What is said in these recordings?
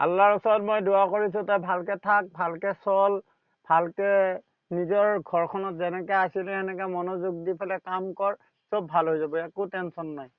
আল্লাহৰ ওচৰত মই দোৱা কৰিছো তই ভালকে থাক, ভালকে চল, ভালকে নিজৰ ঘৰখনত যেনেকে আছিলি সেনেকে মনোযোগ দি পেলাই কাম কৰ, চব ভাল হৈ যাব, একো টেনচন নাই।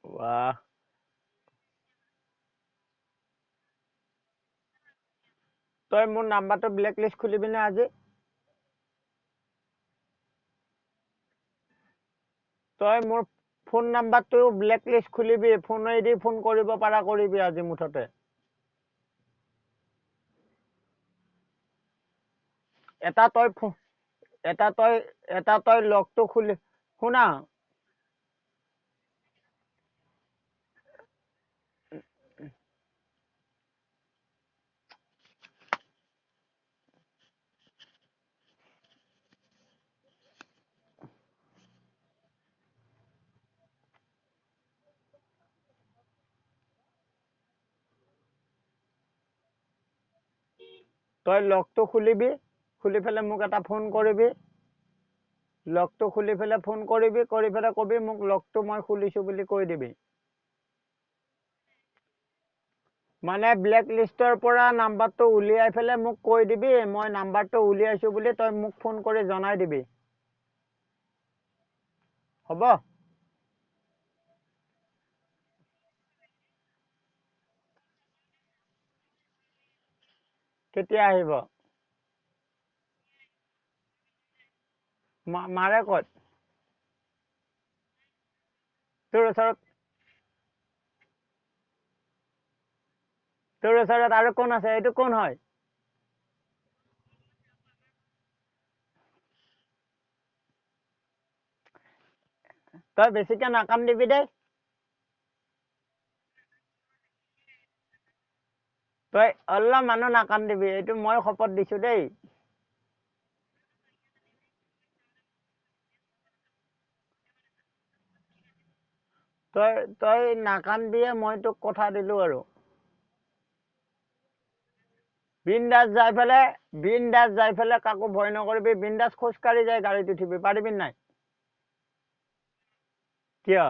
বাহ, তই মোৰ নাম্বাৰটো ব্লেক লিষ্ট খুলিবি নে আজি? তই মোৰ ফোন নাম্বাৰটো ব্লেক লিষ্ট খুলিবি, ফোনেদি ফোন কৰিব পাৰা কৰিবি আজি মুঠতে। এটা তই এটা তই লগটো খুলি শুনা, তই লগটো খুলিবি, খুলি পেলাই মোক এটা ফোন কৰিবি, লগটো খুলি পেলাই ফোন কৰিবি, কৰি পেলাই কবি মোক লগটো মই খুলিছো বুলি কৈ দিবি। মানে ব্লেক লিষ্টৰ পৰা নাম্বাৰটো উলিয়াই পেলাই মোক কৈ দিবি মই নাম্বাৰটো উলিয়াইছো বুলি, তই মোক ফোন কৰি জনাই দিবি, হ'ব? কেতিয়া আহিব? মাৰে ক'ত? তোৰ ওচৰত আৰু কোন আছে? এইটো কোন হয়? তই বেছিকে নাকান্দিবি দেই। তই অলপ মানুহ নাকান্দিবি, এইটো মই শপত দিছো দেই। তই তই নাকান্দিয়ে মই তোক কথা দিলো আৰু। বিন্দাস যাই পেলাই কাকো ভয় নকৰিবি, বিন্দাস খোজকাঢ়ি যাই গাড়ীত উঠিবি, পাৰিবি নাই? কিয়?